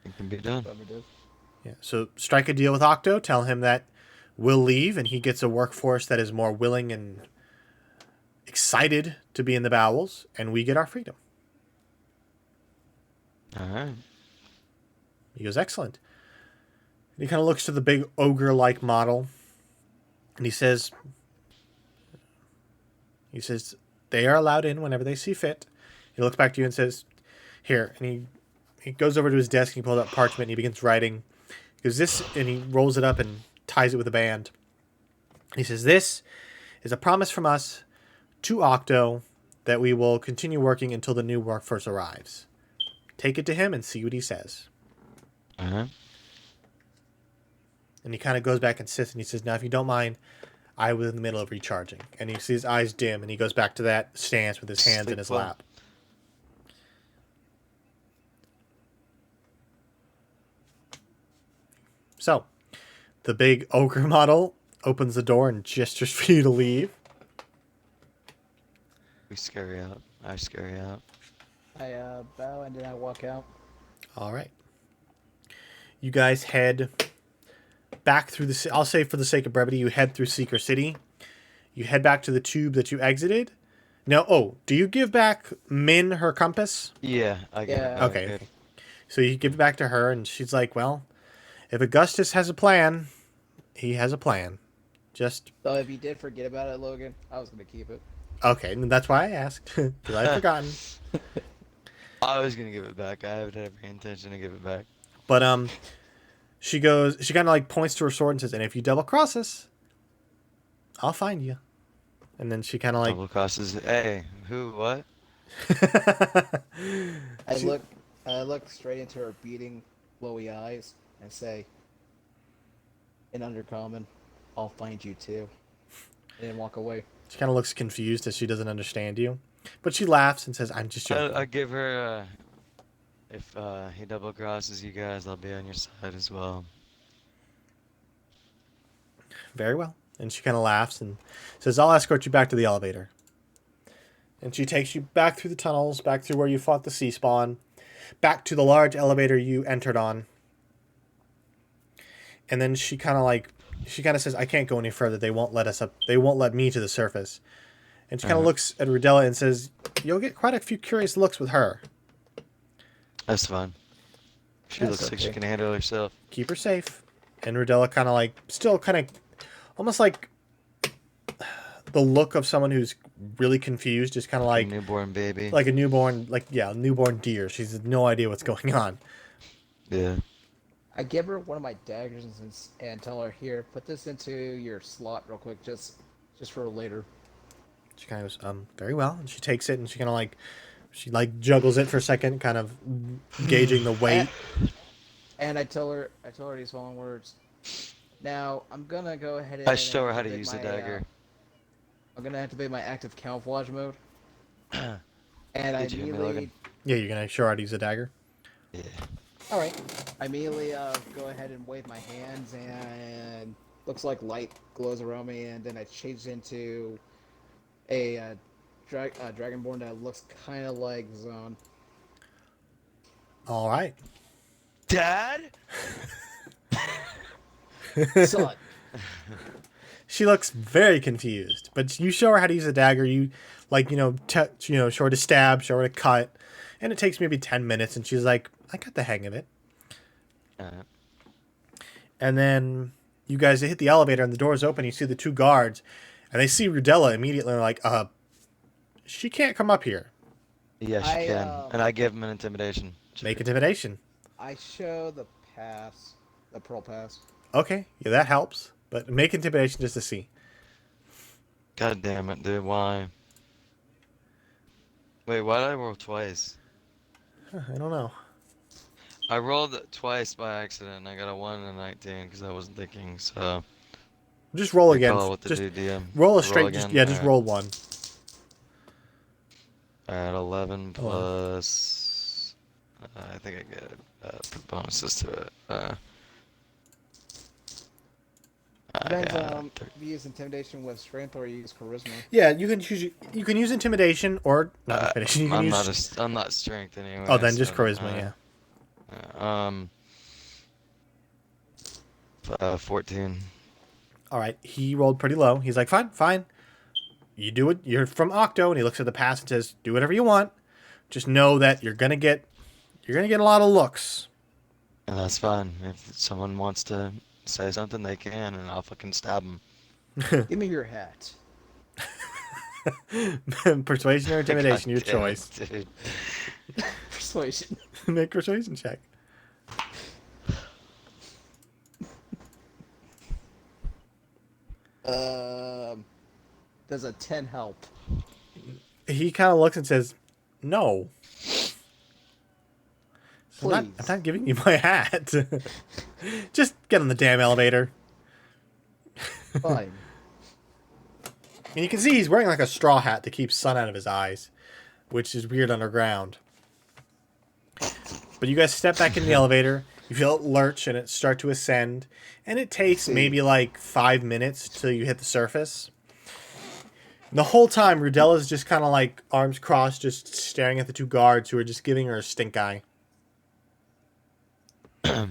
It can be done. Whatever it is. Yeah. So strike a deal with Octo. Tell him that we'll leave, and he gets a workforce that is more willing and excited to be in the Bowels, and we get our freedom. All right. He goes, excellent. And he kind of looks to the big ogre-like model, and he says, they are allowed in whenever they see fit. He looks back to you and says, here. And he goes over to his desk and he pulls out parchment and he begins writing. He goes, this, and he rolls it up and ties it with a band. He says, this is a promise from us to Octo that we will continue working until the new workforce arrives. Take it to him and see what he says. Uh-huh. And he kind of goes back and sits and he says, now, if you don't mind, I was in the middle of recharging. And he sees his eyes dim and he goes back to that stance with his hands in his lap. So, the big ogre model opens the door and gestures for you to leave. We scurry out. I scurry out. I bow and then I walk out. All right. You guys head back through the... I'll say for the sake of brevity, you head through Seeker City. You head back to the tube that you exited. Now, do you give back Min her compass? Yeah, I get it. Okay. So you give it back to her, and she's like, well, if Augustus has a plan, he has a plan. Just... So if you did forget about it, Logan, I was going to keep it. Okay, and that's why I asked. Because I'd forgotten. I was going to give it back. I had every intention to give it back. But, she kind of like points to her sword and says, and if you double cross us, I'll find you. And then she kind of like... Double crosses. Hey, who, what? I look straight into her beating, glowy eyes and say, in Undercommon, I'll find you too. And then walk away. She kind of looks confused as she doesn't understand you. But she laughs and says, I'm just joking. I give her, if he double crosses you guys, I'll be on your side as well. Very well. And she kind of laughs and says, I'll escort you back to the elevator. And she takes you back through the tunnels, back through where you fought the sea spawn, back to the large elevator you entered on. And then she kind of says, I can't go any further. They won't let us up. They won't let me to the surface. And she kind of looks at Rudella and says, you'll get quite a few curious looks with her. That's fine. She looks like she can handle herself. Keep her safe. And Rudella kind of like, still kind of, almost like the look of someone who's really confused, just kind of like a newborn baby. Like a newborn, newborn deer. She has no idea what's going on. Yeah. I give her one of my daggers and tell her, here, put this into your slot real quick, just for later. She kind of goes, very well. And she takes it and she kind of like, juggles it for a second, kind of gauging the weight. And I tell her these following words. Now, I'm going to go ahead and... I show her how to use the dagger. I'm going to activate my active camouflage mode. And I immediately... Yeah, you're going to show her how to use the dagger? Yeah. Alright. I immediately go ahead and wave my hands and looks like light glows around me, and then I change into a dragonborn that looks kind of like Xhan. All right. Dad? Son. She looks very confused, but you show her how to use a dagger. You, show her to stab, show her to cut, and it takes maybe 10 minutes, and she's like, I got the hang of it. And then you guys hit the elevator, and the doors open, you see the two guards, and they see Rudella immediately, and they're like, she can't come up here. Yes, she can. And I give him an intimidation. Make intimidation. I show the pass, the pearl pass. Okay, yeah, that helps. But make intimidation just to see. God damn it, dude. Why? Wait, why did I roll twice? I don't know. I rolled twice by accident. I got a 1 and a 19 because I wasn't thinking, so... Just roll again. Just roll a straight, just roll one. Alright, 11 plus... I think I get bonuses to it. Depends on if you use intimidation with strength or you use charisma. Yeah, you can use intimidation or not intimidation. I'm not strength anyway. Oh, then just charisma, yeah. 14. All right, he rolled pretty low. He's like, fine, fine. You do it. You're from Octo, and he looks at the pass and says, do whatever you want. Just know that you're gonna get a lot of looks. And that's fine. If someone wants to say something, they can, and I'll fucking stab them. Give me your hat. Persuasion or intimidation, your God damn it, choice. dude. Persuasion. Make a persuasion check. Does a 10 help? He kind of looks and says, no. So I'm Please. not giving you my hat. Just get on the damn elevator. Fine. And you can see he's wearing like a straw hat to keep sun out of his eyes, which is weird underground. But you guys step back in the elevator. You feel it lurch and it start to ascend. And it takes maybe like 5 minutes till you hit the surface. The whole time, Rudella's just kind of like arms crossed, just staring at the two guards who are just giving her a stink eye. I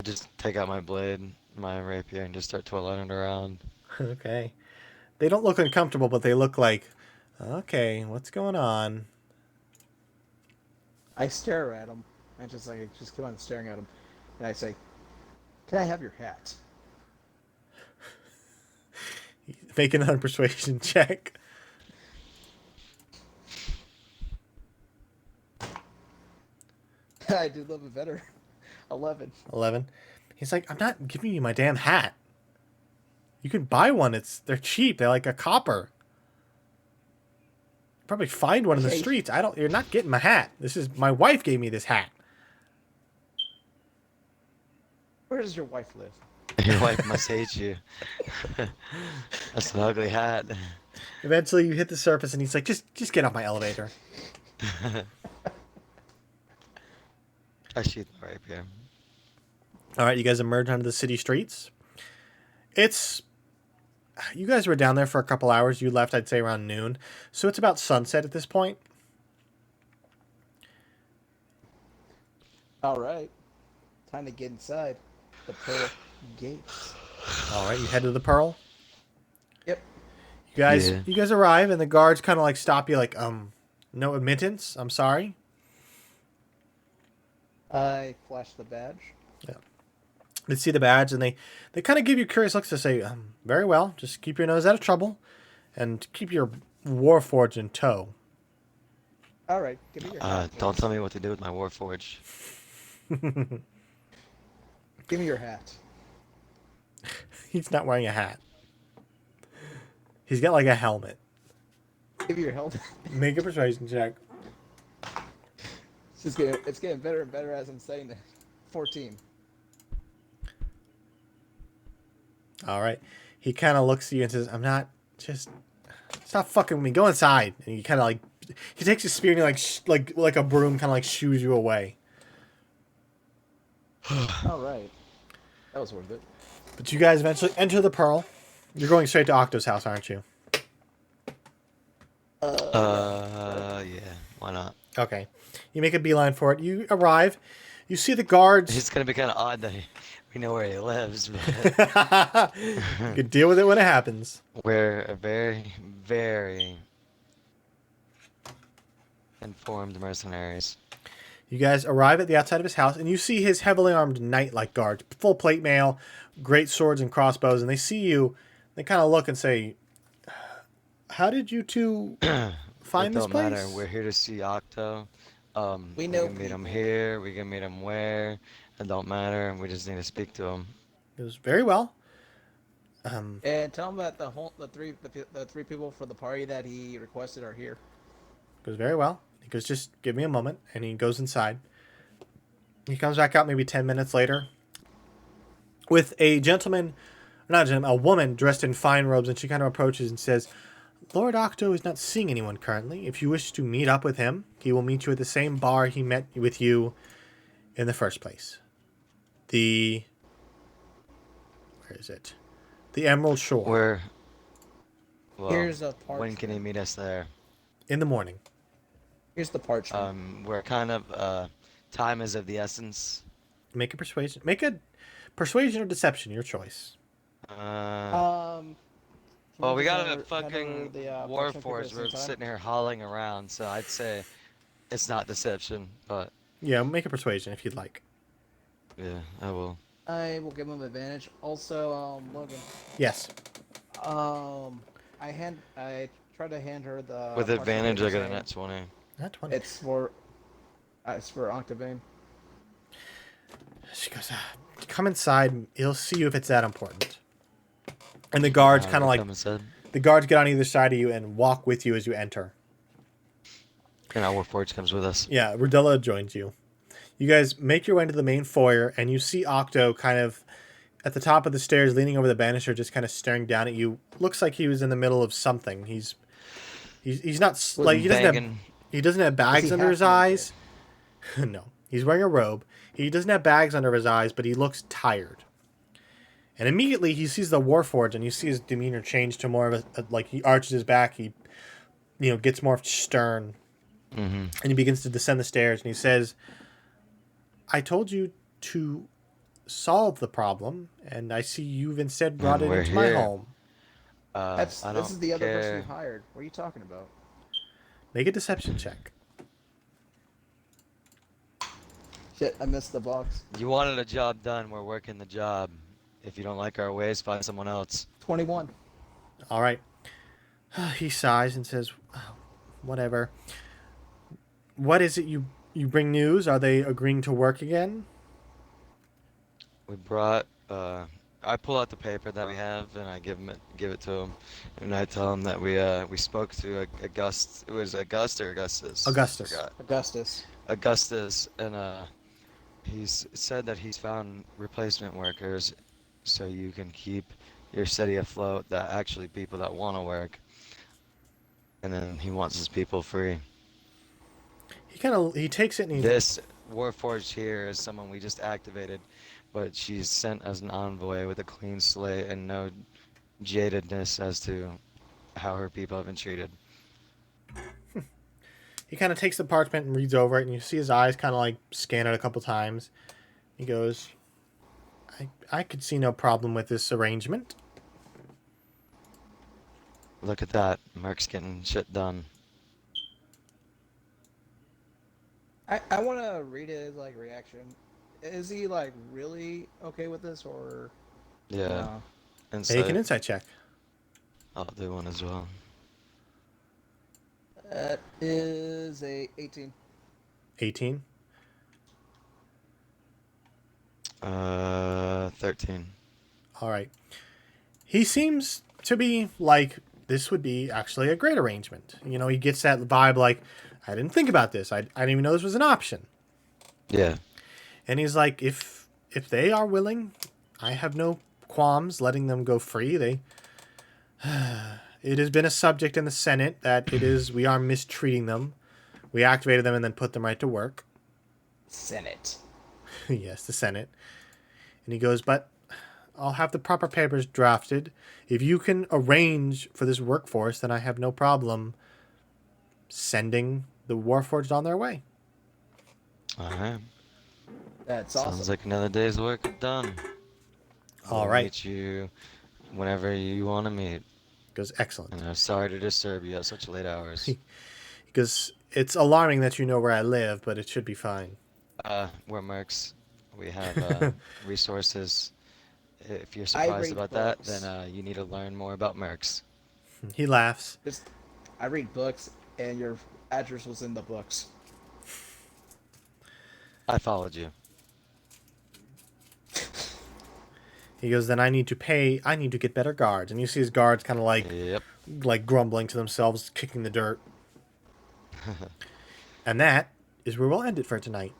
just take out my blade, my rapier, and just start twirling it around. Okay. They don't look uncomfortable, but they look like, okay, what's going on? I stare at him. I just keep on staring at him, and I say, "Can I have your hat?" Make another persuasion check. I do love it better. 11. 11. He's like, I'm not giving you my damn hat. You can buy one. They're cheap. They're like a copper. Probably find one in the Okay. streets. You're not getting my hat. My wife gave me this hat. Where does your wife live? Your wife must hate you. That's an ugly hat. Eventually you hit the surface and he's like, just get off my elevator. I shoot the rapier. All right, you guys emerge onto the city streets. You guys were down there for a couple hours. You left, I'd say, around noon. So it's about sunset at this point. All right. Time to get inside the pearl gates. All right, you head to the Pearl. Yep. You guys arrive, and the guards kind of like stop you, like, no admittance. I'm sorry. I flash the badge. Yeah. They see the badge, and they kind of give you curious looks to say, very well, just keep your nose out of trouble, and keep your warforged in tow. All right. Give me your hat. Don't tell me what to do with my warforge. Give me your hat. He's not wearing a hat. He's got like a helmet. Give me your helmet. Make a persuasion check. It's getting better and better as I'm saying that. 14. All right. He kind of looks at you and says, stop fucking with me. Go inside. And he kind of like, he takes his spear and he like a broom kind of like shoos you away. All right. That was worth it. But you guys eventually enter the Pearl. You're going straight to Octo's house, aren't you? Yeah, why not? Okay. You make a beeline for it. You arrive. You see the guards. It's gonna be kind of odd that we know where he lives, but You can deal with it when it happens. we're a very, very informed mercenaries. You guys arrive at the outside of his house, and you see his heavily armed knight-like guards, full plate mail, great swords and crossbows, and they see you. They kind of look and say, "How did you two find It this don't place?" matter. We're here to see Octo. We know can meet him people. here. We can meet him where. It don't matter. We just need to speak to him. It was very well. And tell him that the three people for the party that he requested are here. It was very well. He goes, "Just give me a moment," and he goes inside. He comes back out maybe 10 minutes later with a a woman dressed in fine robes, and she kind of approaches and says, "Lord Octo is not seeing anyone currently. If you wish to meet up with him, he will meet you at the same bar he met with you in the first place. Where is it? The Emerald Shore. Well, Here's a parchment. when can he meet us there? In the morning." Here's the parchment. We're kind of time is of the essence. Make a persuasion. Make a persuasion or deception, your choice. Can Well, you we just got a hand over fucking the parchment paper at warforged. the same We're time? sitting here hauling around, so I'd say it's not deception, but Yeah, make a persuasion if you'd like. yeah, I will. I will give him advantage. Also, Logan. Yes. I tried to hand her the With parchment advantage, paper I got a saying net 20. Not 20. it's for Octavane. She goes, come inside. He'll see you if it's that important. And the guards kind of We'll like, come inside. the guards get on either side of you and walk with you as you enter. And our warforged comes with us. Yeah, Rodella joins you. You guys make your way into the main foyer, and you see Octo kind of at the top of the stairs, leaning over the banister, just kind of staring down at you. Looks like he was in the middle of something. He's not like Banging. he doesn't have bags under his eyes. No, he's wearing a robe. He doesn't have bags under his eyes, but he looks tired. And immediately he sees the Warforged, and you see his demeanor change to more of like he arches his back. He, gets more stern, and he begins to descend the stairs. And he says, "I told you to solve the problem, and I see you've instead brought it we're into my here. home. This is the other person you hired. What are you talking about? Make a deception check." Shit, I missed the box. You wanted a job done. We're working the job. If you don't like our ways, find someone else. 21. All right. He sighs and says, "Whatever. What is it you bring news? Are they agreeing to work again?" We brought. I pull out the paper that we have and I give it to him, and I tell him that we spoke to August. It was August or Augustus. Augustus. Forgot. Augustus. And he's said that he's found replacement workers, so you can keep your city afloat. That actually people that want to work, and then he wants his people free. He takes it and This Warforged here is someone we just activated, but she's sent as an envoy with a clean slate and no jadedness as to how her people have been treated. He kind of takes the parchment and reads over it, and you see his eyes kind of like scan it a couple times. He goes, I could see no problem with this arrangement. Look at that. Merc's getting shit done. I want to read his reaction. Is he really okay with this or? Yeah. No? Make an insight check. I'll do one as well. That is a 18. 18. 13. All right. He seems to be like, this would be actually a great arrangement. He gets that vibe like, I didn't think about this. I didn't even know this was an option. Yeah. And he's like, if they are willing, I have no qualms letting them go free. It has been a subject in the Senate that we are mistreating them. We activated them and then put them right to work. Senate. Yes, the Senate. And he goes, but I'll have the proper papers drafted. If you can arrange for this workforce, then I have no problem sending the Warforged on their way. All right. That's Sounds awesome. like another day's work done. All We'll right. meet you whenever you want to meet. Goes, excellent. And I'm sorry to disturb you at such late hours. Because it's alarming that you know where I live, but it should be fine. We're mercs. We have resources. If you're surprised read about books. that, then you need to learn more about mercs. He laughs. I read books, and your address was in the books. I followed you. He goes, then I need to get better guards. And you see his guards kind of Yep. like grumbling to themselves, kicking the dirt. And that is where we'll end it for tonight.